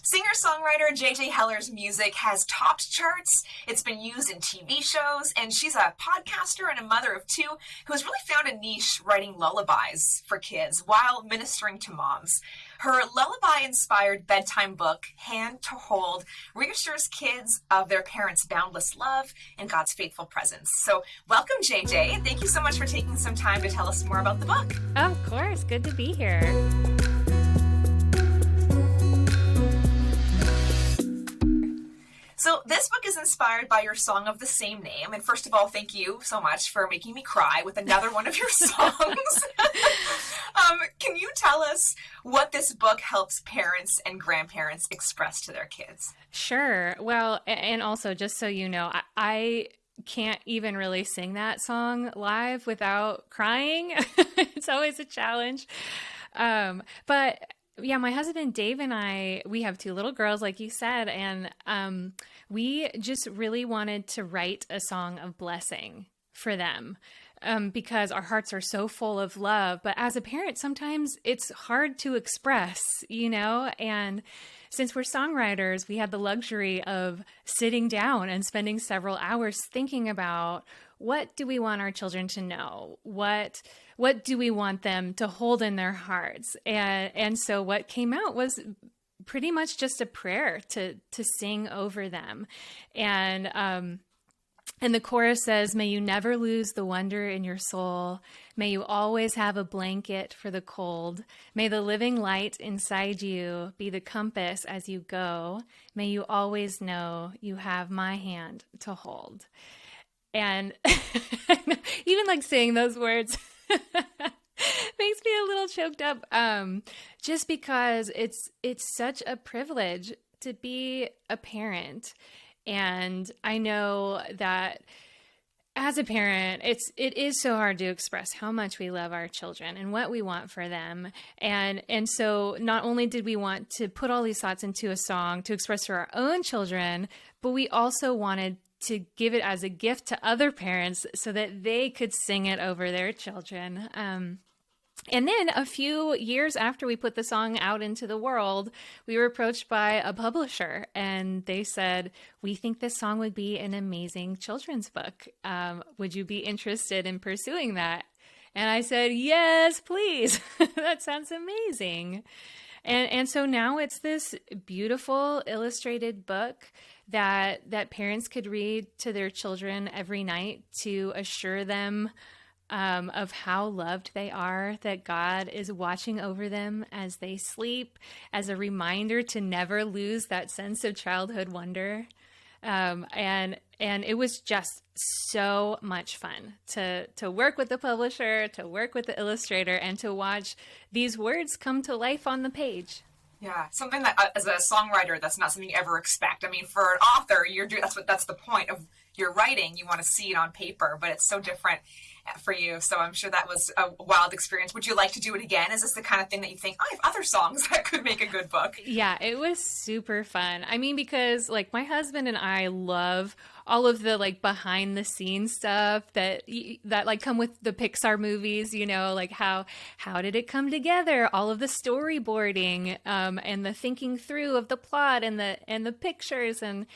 Singer-songwriter J.J. Heller's music has topped charts. It's been used in TV shows, and she's a podcaster and a mother of two who has really found a niche writing lullabies for kids while ministering to moms. Her lullaby-inspired bedtime book, Hand to Hold, reassures kids of their parents' boundless love and God's faithful presence. So welcome, JJ, and thank you so much for taking some time to tell us more about the book. Of course. Good to be here. So this book is inspired by your song of the same name. And first of all, thank you so much for making me cry with another one of your songs. Can you tell us what this book helps parents and grandparents express to their kids? Sure. Well, and also just so you know, I can't even really sing that song live without crying. It's always a challenge. But yeah, my husband Dave and I, we have two little girls, like you said, and we just really wanted to write a song of blessing for them because our hearts are so full of love. But as a parent, sometimes it's hard to express, and since we're songwriters, we had the luxury of sitting down and spending several hours thinking about what do we want our children to know? What do we want them to hold in their hearts? And so what came out was pretty much just a prayer to sing over them. And the chorus says, "May you never lose the wonder in your soul. May you always have a blanket for the cold. May the living light inside you be the compass as you go. May you always know you have my hand to hold." And even like saying those words makes me a little choked up, just because it's such a privilege to be a parent. And I know that as a parent, it is so hard to express how much we love our children and what we want for them. And so not only did we want to put all these thoughts into a song to express to our own children, but we also wanted to give it as a gift to other parents so that they could sing it over their children. And then a few years after we put the song out into the world, we were approached by a publisher and they said, "We think this song would be an amazing children's book. Would you be interested in pursuing that?" And I said, "Yes, please." That sounds amazing. And so now it's this beautiful illustrated book that parents could read to their children every night to assure them of how loved they are, that God is watching over them as they sleep, as a reminder to never lose that sense of childhood wonder. And it was just so much fun to work with the publisher, to work with the illustrator, and to watch these words come to life on the page. Yeah, something that as a songwriter, that's not something you ever expect. I mean, for an author, that's the point of your writing. You want to see it on paper, but it's so different for you. So I'm sure that was a wild experience. Would you like to do it again? Is this the kind of thing that you think, I have other songs that could make a good book? Yeah, it was super fun. I mean, because like my husband and I love all of the like behind the scenes stuff that like come with the Pixar movies, like how did it come together? All of the storyboarding, and the thinking through of the plot and the pictures. And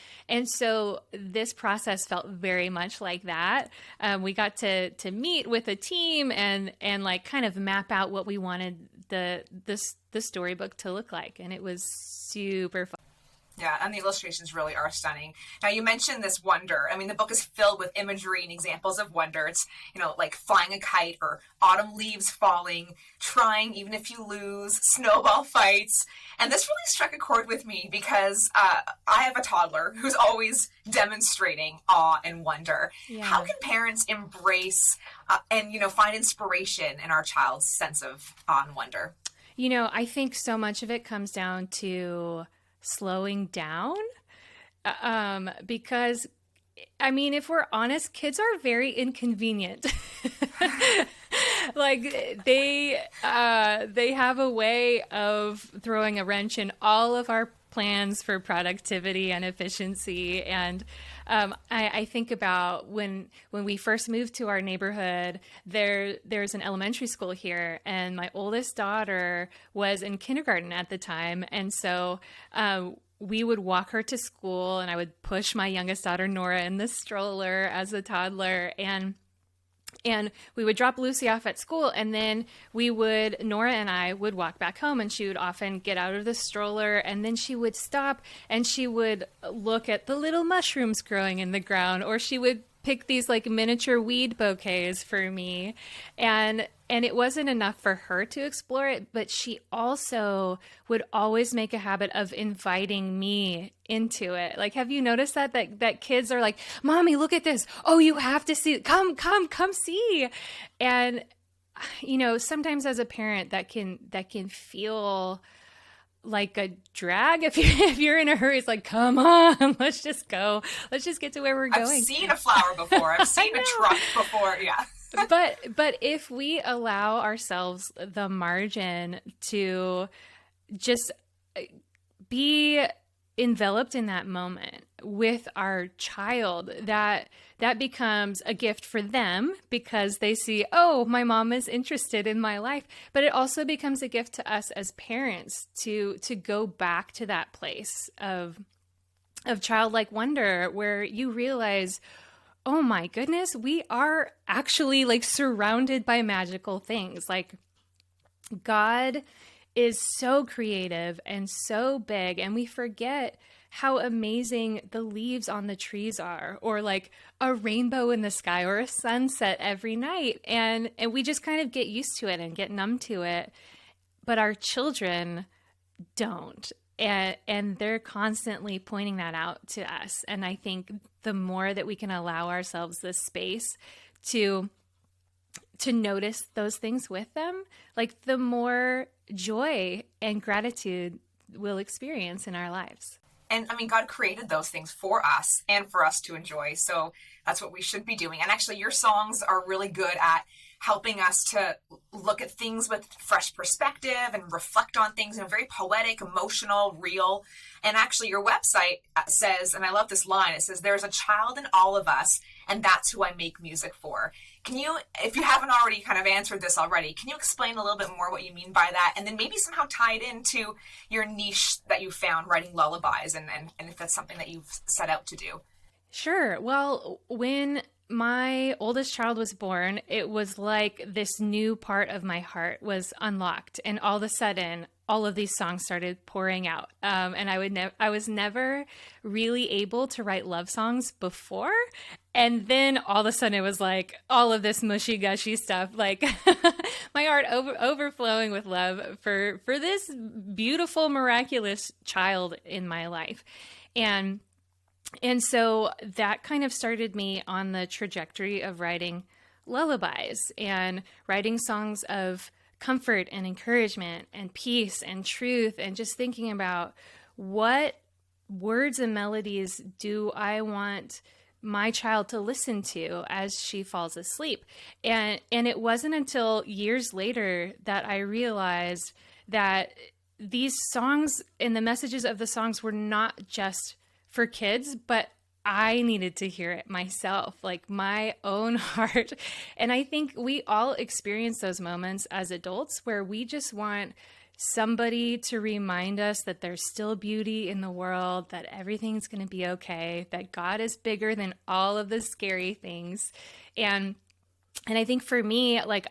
so this process felt very much like that. We got to meet with a team and like kind of map out what we wanted the storybook to look like. And it was super fun. Yeah, and the illustrations really are stunning. Now, you mentioned this wonder. I mean, the book is filled with imagery and examples of wonder. It's, like flying a kite or autumn leaves falling, trying even if you lose, snowball fights. And this really struck a chord with me because I have a toddler who's always demonstrating awe and wonder. Yeah. How can parents embrace and find inspiration in our child's sense of awe and wonder? I think so much of it comes down to slowing down, because I mean, if we're honest, kids are very inconvenient. Like they have a way of throwing a wrench in all of our plans for productivity and efficiency. And I think about when we first moved to our neighborhood, there's an elementary school here, and my oldest daughter was in kindergarten at the time, and so we would walk her to school, and I would push my youngest daughter Nora in the stroller as a toddler, and we would drop Lucy off at school, and then Nora and I would walk back home, and she would often get out of the stroller, and then she would stop and she would look at the little mushrooms growing in the ground, or she would pick these like miniature weed bouquets for me. And it wasn't enough for her to explore it, but she also would always make a habit of inviting me into it. Like, have you noticed that kids are like, "Mommy, look at this. Oh, you have to see it. Come see." And sometimes as a parent that can feel like a drag if you're in a hurry. It's like, come on, let's just go. Let's just get to where we're going. I've seen a flower before. I've seen a truck before. Yeah. But if we allow ourselves the margin to just be enveloped in that moment with our child, that becomes a gift for them because they see, oh, my mom is interested in my life. But it also becomes a gift to us as parents to go back to that place of childlike wonder where you realize, oh my goodness, we are actually like surrounded by magical things. Like, God is so creative and so big, and we forget how amazing the leaves on the trees are, or like a rainbow in the sky, or a sunset every night. And we just kind of get used to it and get numb to it. But our children don't. And they're constantly pointing that out to us. And I think the more that we can allow ourselves this space to notice those things with them, like the more joy and gratitude we'll experience in our lives. And I mean, God created those things for us and for us to enjoy. So that's what we should be doing. And actually, your songs are really good at helping us to look at things with fresh perspective and reflect on things in a very poetic, emotional, real. And actually, your website says, and I love this line, it says, "There's a child in all of us, and that's who I make music for." Can you, if you haven't already kind of answered this already, can you explain a little bit more what you mean by that? And then maybe somehow tie it into your niche that you found, writing lullabies, and if that's something that you've set out to do. Sure. Well, when my oldest child was born, it was like this new part of my heart was unlocked. And all of a sudden, all of these songs started pouring out. And I was never really able to write love songs before. And then all of a sudden it was like all of this mushy gushy stuff, like my heart overflowing with love for this beautiful, miraculous child in my life. And so that kind of started me on the trajectory of writing lullabies and writing songs of comfort and encouragement and peace and truth, and just thinking about what words and melodies do I want my child to listen to as she falls asleep. And it wasn't until years later that I realized that these songs and the messages of the songs were not just for kids, but I needed to hear it myself, like my own heart. And I think we all experience those moments as adults where we just want somebody to remind us that there's still beauty in the world, that everything's going to be okay, that God is bigger than all of the scary things. And I think for me, like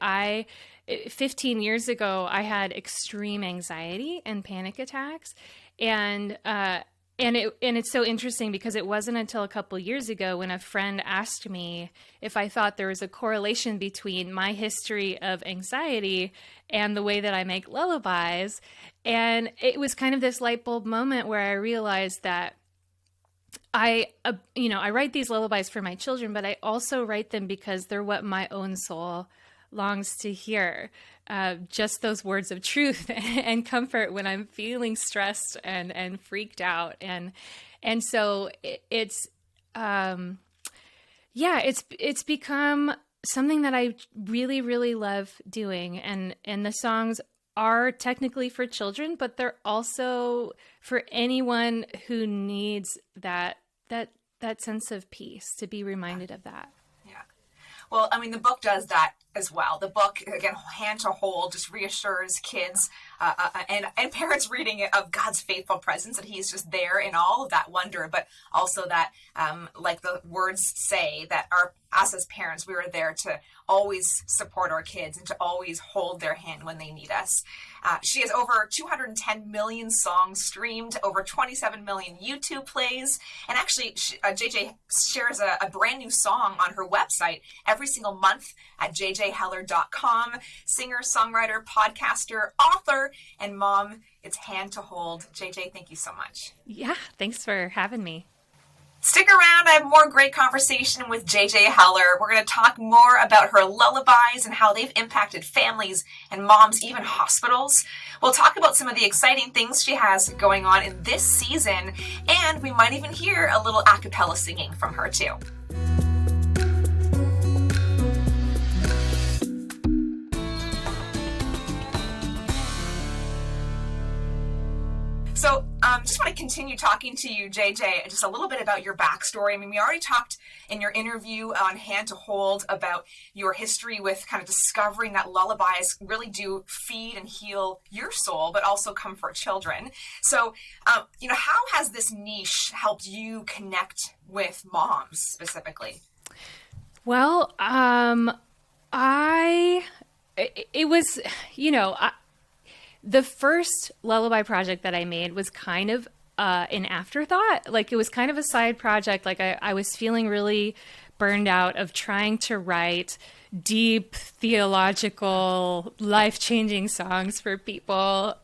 15 years ago, I had extreme anxiety and panic attacks. And it's so interesting because it wasn't until a couple years ago when a friend asked me if I thought there was a correlation between my history of anxiety and the way that I make lullabies. And it was kind of this light bulb moment where I realized that I write these lullabies for my children, but I also write them because they're what my own soul longs to hear. Just those words of truth and comfort when I'm feeling stressed and freaked out. And so it's become something that I really, really love doing. And the songs are technically for children, but they're also for anyone who needs that sense of peace, to be reminded of that. Yeah. Well, I mean, the book does that as well. The book, again, hand to hold, just reassures kids and parents reading it of God's faithful presence, that he's just there in all of that wonder, but also that, like the words say, that us as parents, we are there to always support our kids and to always hold their hand when they need us. She has over 210 million songs streamed, over 27 million YouTube plays, and actually JJ shares a brand new song on her website every single month at jjheller.com. Singer, songwriter, podcaster, author, and mom. It's hand to hold. JJ, thank you so much. Yeah, thanks for having me. Stick around. I have more great conversation with JJ Heller. We're going to talk more about her lullabies and how they've impacted families and moms, even hospitals. We'll talk about some of the exciting things she has going on in this season, and we might even hear a little a cappella singing from her too. So just want to continue talking to you, JJ, just a little bit about your backstory. I mean, we already talked in your interview on Hand to Hold about your history with kind of discovering that lullabies really do feed and heal your soul, but also comfort children. So, how has this niche helped you connect with moms specifically? Well, the first lullaby project that I made was kind of an afterthought. Like, it was kind of a side project. Like, I was feeling really burned out of trying to write deep, theological, life-changing songs for people,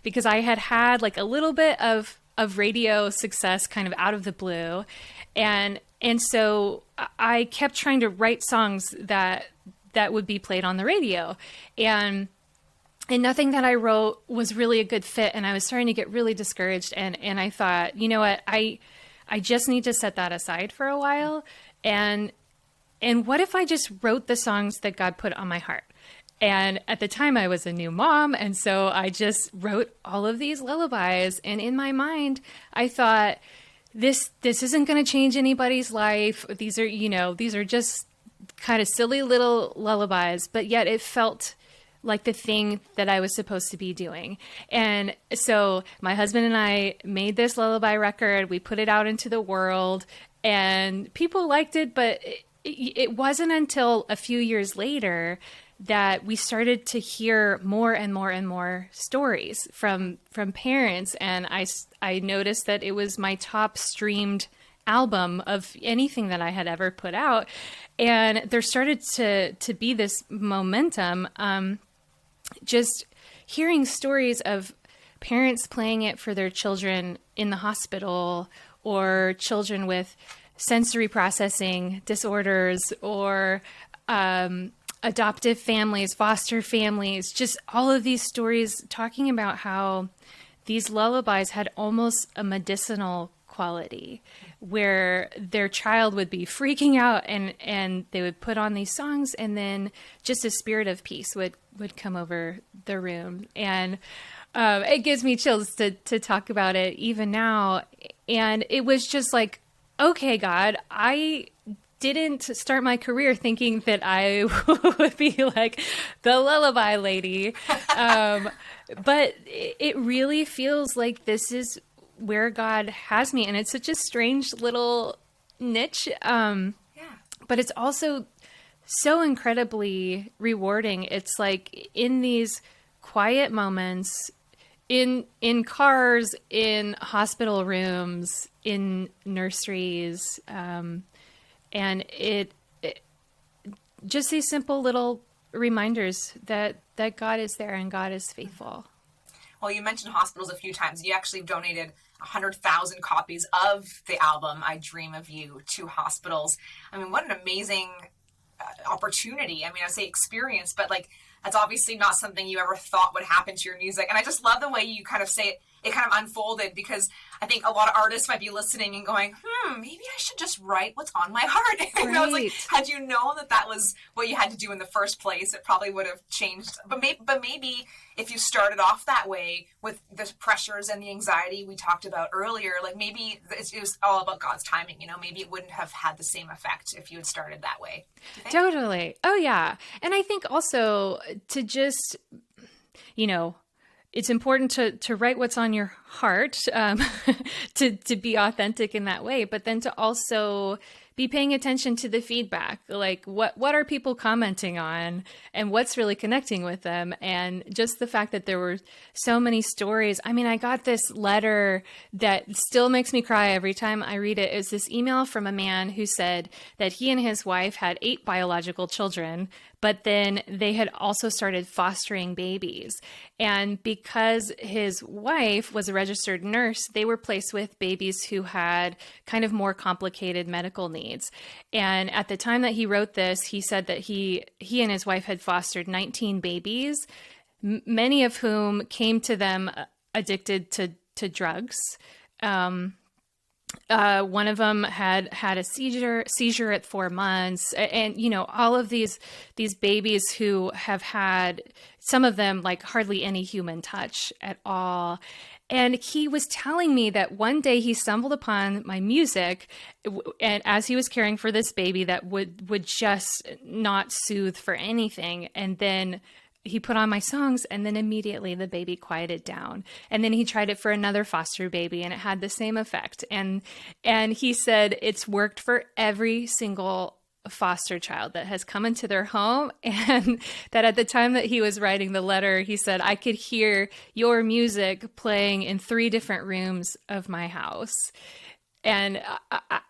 because I had like a little bit of radio success kind of out of the blue. And so I kept trying to write songs that would be played on the radio. And nothing that I wrote was really a good fit. And I was starting to get really discouraged. And I thought, you know what, I just need to set that aside for a while. And what if I just wrote the songs that God put on my heart? And at the time I was a new mom. And so I just wrote all of these lullabies. And in my mind, I thought, this isn't going to change anybody's life. These are just kind of silly little lullabies, but yet it felt like the thing that I was supposed to be doing. And so my husband and I made this lullaby record. We put it out into the world and people liked it, but it wasn't until a few years later that we started to hear more and more and more stories from parents. And I noticed that it was my top streamed album of anything that I had ever put out. And there started to be this momentum, just hearing stories of parents playing it for their children in the hospital, or children with sensory processing disorders, or adoptive families, foster families, just all of these stories talking about how these lullabies had almost a medicinal quality, where their child would be freaking out and they would put on these songs, and then just a spirit of peace would come over the room. And it gives me chills to talk about it even now. And it was just like, okay, God, I didn't start my career thinking that I would be like the lullaby lady. But it really feels like this is where God has me. And it's such a strange little niche. But it's also so incredibly rewarding. It's like in these quiet moments, in cars, in hospital rooms, in nurseries, and it just these simple little reminders that God is there and God is faithful. Well, you mentioned hospitals a few times. You actually donated 100,000 copies of the album I Dream of You to hospitals. I mean, what an amazing opportunity. I mean, I say experience, but like, that's obviously not something you ever thought would happen to your music. And I just love the way you kind of say it. it kind of unfolded, because I think a lot of artists might be listening and going, maybe I should just write what's on my heart. Right. I was like, had you known that was what you had to do in the first place, it probably would have changed. But maybe if you started off that way with the pressures and the anxiety we talked about earlier, like maybe it was all about God's timing. Maybe it wouldn't have had the same effect if you had started that way. Totally. Oh, yeah. And I think also to just, it's important to write what's on your heart, to be authentic in that way, but then to also be paying attention to the feedback, like what are people commenting on and what's really connecting with them. And just the fact that there were so many stories. I mean, I got this letter that still makes me cry every time I read it. It was this email from a man who said that he and his wife had 8 biological children, but then they had also started fostering babies. And because his wife was a registered nurse, they were placed with babies who had kind of more complicated medical needs. And at the time that he wrote this, he said that he and his wife had fostered 19 babies, many of whom came to them addicted to drugs. One of them had a seizure at 4 months, and all of these babies who have had, some of them like hardly any human touch at all. And he was telling me that one day he stumbled upon my music, and as he was caring for this baby that would just not soothe for anything, and then he put on my songs, and then immediately the baby quieted down. And then he tried it for another foster baby, and it had the same effect. And he said it's worked for every single foster child that has come into their home. And that at the time that he was writing the letter, he said, I could hear your music playing in 3 different rooms of my house. And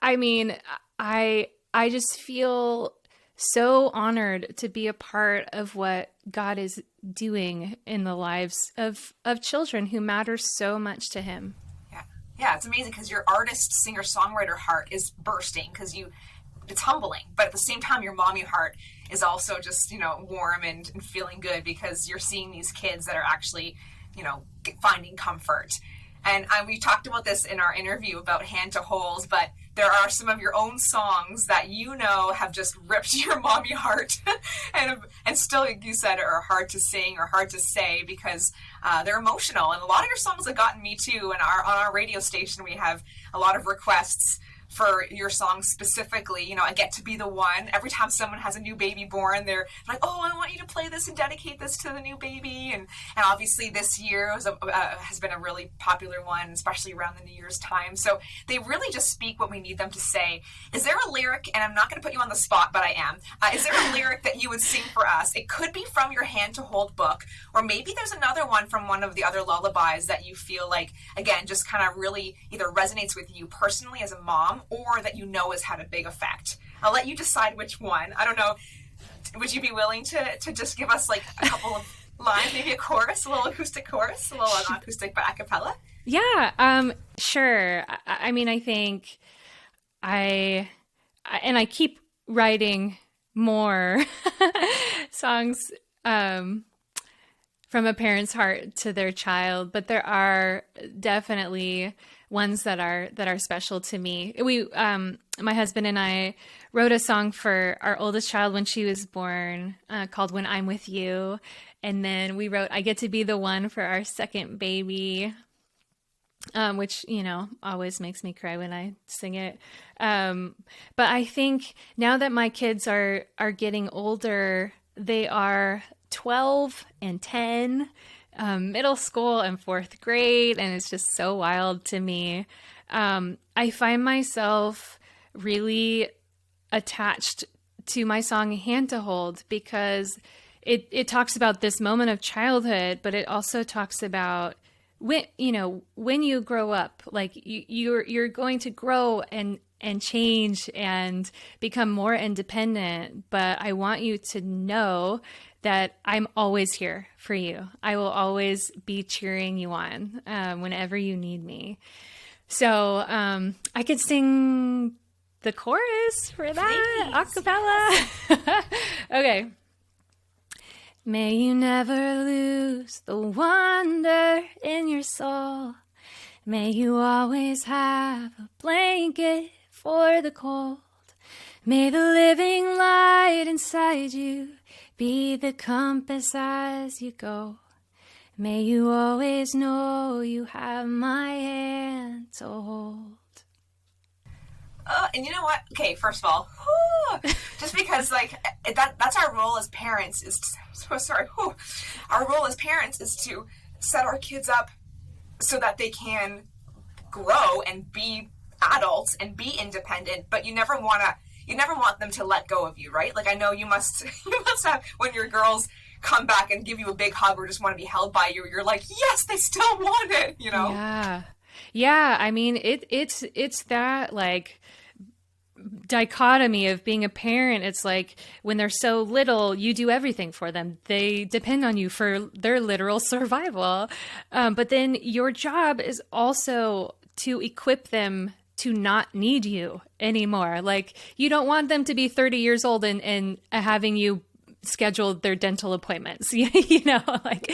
I mean, I just feel so honored to be a part of what God is doing in the lives of children who matter so much to him. Yeah, it's amazing because your artist, singer, songwriter heart is bursting because it's humbling, but at the same time, your mommy heart is also just, warm and feeling good because you're seeing these kids that are actually, finding comfort. And we talked about this in our interview about Hand to Hold, but there are some of your own songs that have just ripped your mommy heart and still, like you said, are hard to sing or hard to say because they're emotional. And a lot of your songs have gotten me too. And on our radio station, we have a lot of requests for your songs specifically. I Get to Be the One. Every time someone has a new baby born, they're like, oh, I want you to play this and dedicate this to the new baby. And obviously this year has been a really popular one, especially around the New Year's time. So they really just speak what we need them to say. Is there a lyric, and I'm not going to put you on the spot, but I am. Is there a lyric that you would sing for us? It could be from your Hand to Hold book, or maybe there's another one from one of the other lullabies that you feel like, again, just kind of really either resonates with you personally as a mom, or that has had a big effect. I'll let you decide which one. I don't know. Would you be willing to just give us like a couple of lines, maybe a chorus, a little acoustic chorus, a little not acoustic but a cappella? Yeah, sure. I mean, I think I keep writing more songs from a parent's heart to their child, but there are definitely ones that are special to me. My husband and I wrote a song for our oldest child when she was born, called When I'm With You. And then we wrote I Get to Be the One for our second baby, which, always makes me cry when I sing it. But I think now that my kids are getting older, they are 12 and 10, middle school and 4th grade, and it's just so wild to me. I find myself really attached to my song Hand to Hold because it talks about this moment of childhood, but it also talks about when you grow up, like you're going to grow and change and become more independent, but I want you to know that I'm always here for you. I will always be cheering you on whenever you need me. So I could sing the chorus for that, a cappella. Okay. May you never lose the wonder in your soul. May you always have a blanket for the cold. May the living light inside you be the compass as you go. May you always know you have my hand to hold. And you know what? Okay, first of all, just because that's our role as parents is our role as parents is to set our kids up so that they can grow and be adults and be independent, but you never want them to let go of you, right? Like, I know you must have, when your girls come back and give you a big hug or just want to be held by you, you're like, yes, they still want it, you know? Yeah. I mean, it's that like dichotomy of being a parent. It's like when they're so little, you do everything for them. They depend on you for their literal survival. But then your job is also to equip them to not need you anymore. Like, you don't want them to be 30 years old and having you schedule their dental appointments, you know, like,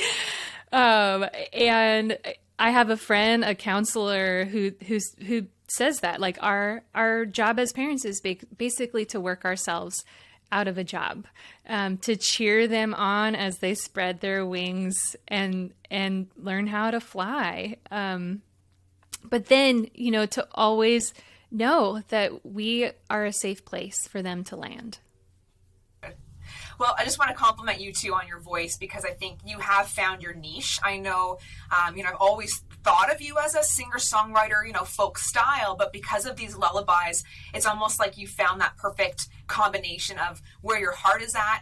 and I have a friend, a counselor who says that, like, our job as parents is basically to work ourselves out of a job, to cheer them on as they spread their wings and learn how to fly. But then, you know, to always know that we are a safe place for them to land. Well, I just want to compliment you too on your voice, because I think you have found your niche. I know, I've always thought of you as a singer-songwriter, folk style, but because of these lullabies, it's almost like you found that perfect combination of where your heart is at,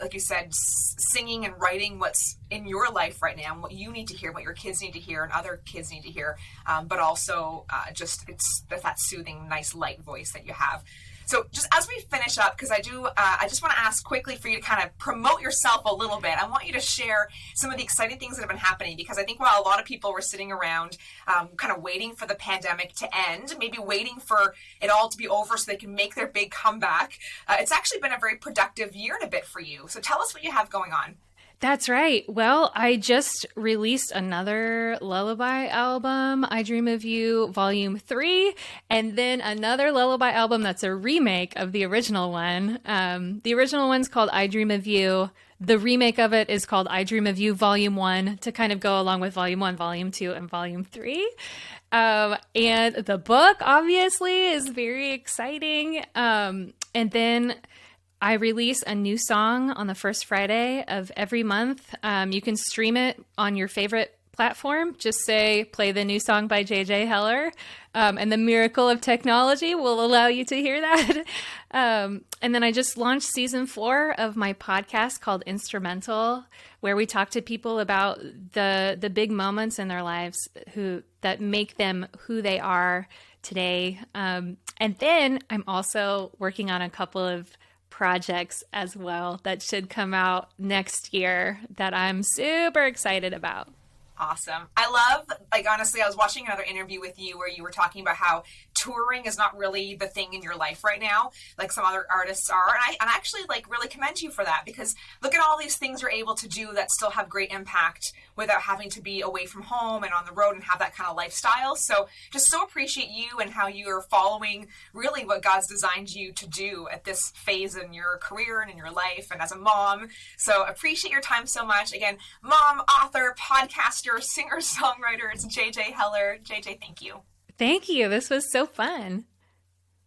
like you said, singing and writing what's in your life right now and what you need to hear, what your kids need to hear and other kids need to hear, but also it's that soothing, nice, light voice that you have. So just as we finish up, because I just want to ask quickly for you to kind of promote yourself a little bit. I want you to share some of the exciting things that have been happening, because I think while a lot of people were sitting around kind of waiting for the pandemic to end, maybe waiting for it all to be over so they can make their big comeback, it's actually been a very productive year and a bit for you. So tell us what you have going on. That's right. Well, I just released another lullaby album, I Dream of You, Volume 3, and then another lullaby album that's a remake of the original one. The original one's called I Dream of You. The remake of it is called I Dream of You, Volume 1, to kind of go along with Volume 1, Volume 2, and Volume 3. And the book, obviously, is very exciting. And then I release a new song on the first Friday of every month. You can stream it on your favorite platform. Just say, play the new song by J.J. Heller. And the miracle of technology will allow you to hear that. And then I just launched season 4 of my podcast called Instrumental, where we talk to people about the big moments in their lives that make them who they are today. And then I'm also working on a couple of projects as well that should come out next year that I'm super excited about. Awesome. I love, honestly, I was watching another interview with you where you were talking about how touring is not really the thing in your life right now, like some other artists are. And I actually really commend you for that, because look at all these things you're able to do that still have great impact without having to be away from home and on the road and have that kind of lifestyle. So just so appreciate you and how you are following really what God's designed you to do at this phase in your career and in your life and as a mom. So appreciate your time so much. Again, mom, author, podcaster, singer-songwriter, it's JJ Heller. JJ, thank you. Thank you. This was so fun.